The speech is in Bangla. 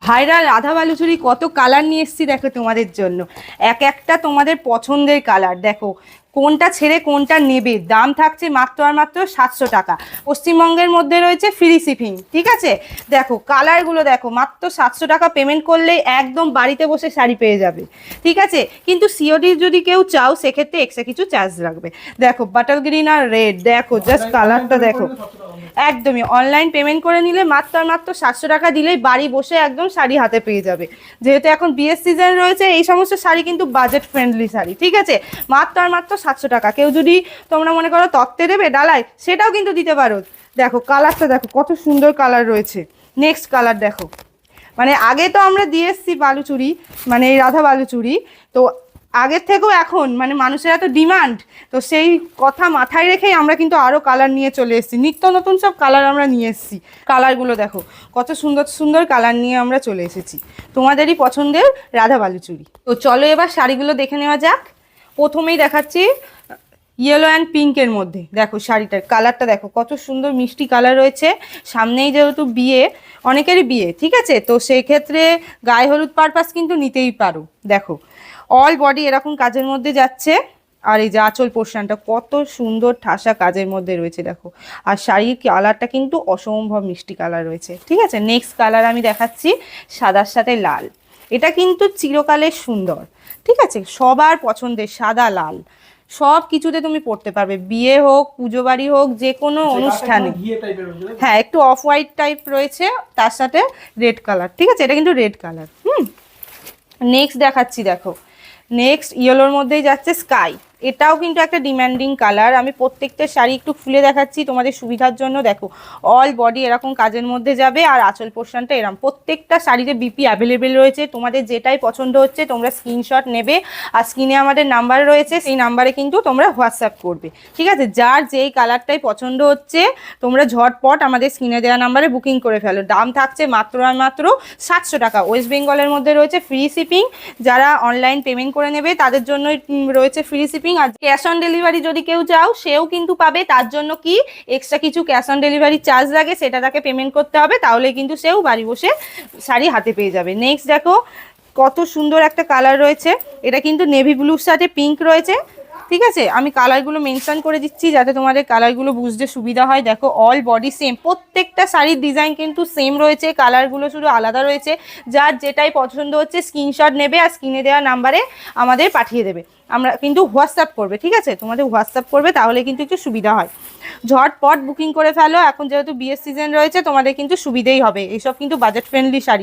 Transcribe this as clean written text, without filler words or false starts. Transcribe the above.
ভাইরাল রাধা বালুচুরি কত কালার নিয়ে এসেছি দেখো তোমাদের জন্য। এক একটা তোমাদের পছন্দের কালার। দেখো কোনটা ছেড়ে কোনটা নেবে। দাম থাকছে মাত্র আর মাত্র 700 টাকা। পশ্চিমবঙ্গের মধ্যে রয়েছে ফ্রি শিপিং, ঠিক আছে। দেখো কালারগুলো দেখো, মাত্র 700 টাকা পেমেন্ট করলেই একদম বাড়িতে বসে শাড়ি পেয়ে যাবে, ঠিক আছে। কিন্তু সিওডি যদি কেউ চাও সেক্ষেত্রে এক্সট্রা কিছু চার্জ লাগবে। দেখো বাটার গ্রিন আর রেড, দেখো জাস্ট কালারটা দেখো। একদমই অনলাইন পেমেন্ট করে নিলে মাত্র আর মাত্র 700 টাকা দিলেই বাড়ি বসে একদম শাড়ি হাতে পেয়ে যাবে। যেহেতু এখন বিয়ের সিজন রয়েছে, এই সমস্ত শাড়ি কিন্তু বাজেট ফ্রেন্ডলি শাড়ি, ঠিক আছে। মাত্র আর মাত্র 700 টাকা। কেউ যদি তোমরা মনে করো তত্ত্বে দেবে ডালায়, সেটাও কিন্তু দিতে পারো। দেখো কালারটা দেখো, কত সুন্দর কালার রয়েছে। নেক্সট কালার দেখো, মানে আগে তো আমরা দিয়ে এসছি বালুচুরি, মানে এই রাধা বালুচুরি। তো আগের থেকেও এখন মানে মানুষের এত ডিমান্ড, তো সেই কথা মাথায় রেখেই আমরা কিন্তু আরও কালার নিয়ে চলে এসেছি। নিত্য নতুন সব কালার আমরা নিয়ে এসেছি। কালারগুলো দেখো কত সুন্দর সুন্দর কালার নিয়ে আমরা চলে এসেছি, তোমাদেরই পছন্দের রাধা বালুচুরি। তো চলো এবার শাড়িগুলো দেখে নেওয়া যাক। প্রথমেই দেখাচ্ছি ইয়েলো অ্যান্ড পিঙ্কের মধ্যে। দেখো শাড়িটার কালারটা দেখো, কত সুন্দর মিষ্টি কালার রয়েছে। সামনেই যেহেতু বিয়ে, অনেকেরই বিয়ে, ঠিক আছে, তো সেই ক্ষেত্রে গায়ে হলুদ পারপাস কিন্তু নিতেই পারো। দেখো অল বডি এরকম কাজের মধ্যে যাচ্ছে। আর এই যে আঁচল পোর্শনটা কত সুন্দর ঠাসা কাজের মধ্যে রয়েছে দেখো। আর শাড়ির কালারটা কিন্তু অসম্ভব মিষ্টি কালার রয়েছে, ঠিক আছে। নেক্সট কালার আমি দেখাচ্ছি সাদার সাথে লাল। এটা কিন্তু চিরকালের সুন্দর, ঠিক আছে, সবার পছন্দের সাদা লাল। সব কিছুতে তুমি পড়তে পারবে, বিয়ে হোক, পুজো বাড়ি হোক, যে কোনো অনুষ্ঠানে। হ্যাঁ, একটু অফ হোয়াইট টাইপ রয়েছে, তার সাথে রেড কালার, ঠিক আছে। এটা কিন্তু রেড কালার। নেক্সট দেখাচ্ছি দেখো, নেক্সট ইয়েলোর মধ্যেই যাচ্ছে স্কাই। এটাও কিন্তু একটা ডিমান্ডিং কালার। আমি প্রত্যেকটা শাড়ি একটু খুলে দেখাচ্ছি তোমাদের সুবিধার জন্য। দেখো অল বডি এরকম কাজের মধ্যে যাবে, আর আঁচল পোর্শনটা এরকম। প্রত্যেকটা শাড়িতে বিপি অ্যাভেলেবেল রয়েছে। তোমাদের যেটাই পছন্দ হচ্ছে তোমরা স্ক্রিনশট নেবে, আর স্ক্রিনে আমাদের নাম্বার রয়েছে, সেই নাম্বারে কিন্তু তোমরা হোয়াটসঅ্যাপ করবে, ঠিক আছে। যার যেই কালারটাই পছন্দ হচ্ছে তোমরা ঝটপট আমাদের স্ক্রিনে দেওয়া নাম্বারে বুকিং করে ফেলো। দাম থাকছে মাত্র আর মাত্র 700 টাকা। ওয়েস্ট বেঙ্গলের মধ্যে রয়েছে ফ্রি শিপিং। যারা অনলাইন পেমেন্ট করে নেবে তাদের জন্যই রয়েছে ফ্রি শিপিং। আর ক্যাশ অন ডেলিভারি যদি কেউ চাও সেও কিন্তু পাবে। তার জন্য কি এক্সট্রা কিছু ক্যাশ অন ডেলিভারি চার্জ লাগে, সেটা তাকে পেমেন্ট করতে হবে, তাহলে কিন্তু সেও বাড়ি বসে শাড়ি হাতে পেয়ে যাবে। নেক্সট দেখো কত সুন্দর একটা কালার রয়েছে। এটা কিন্তু নেভি ব্লুর সাথে পিঙ্ক রয়েছে, ঠিক আছে। আমি কালারগুলো মেনশন করে দিচ্ছি যাতে তোমাদের কালারগুলো বুঝতে সুবিধা হয়। দেখো অল বডি সেম, প্রত্যেকটা শাড়ির ডিজাইন কিন্তু সেম রয়েছে, কালারগুলো শুধু আলাদা রয়েছে। যার যেটাই পছন্দ হচ্ছে স্ক্রিনশট নেবে আর স্ক্রিনে দেওয়া নাম্বারে আমাদের পাঠিয়ে দেবে। আমরা কিন্তু হোয়াটসঅ্যাপ করবে, ঠিক আছে, তোমাদের হোয়াটসঅ্যাপ করবে, তাহলে কিন্তু একটু সুবিধা হয়। ঝটপট বুকিং করে ফেলো, এখন যেহেতু বিয়ের সিজন রয়েছে তোমাদের কিন্তু সুবিধেই হবে। এইসব কিন্তু বাজেট ফ্রেন্ডলি শাড়ি।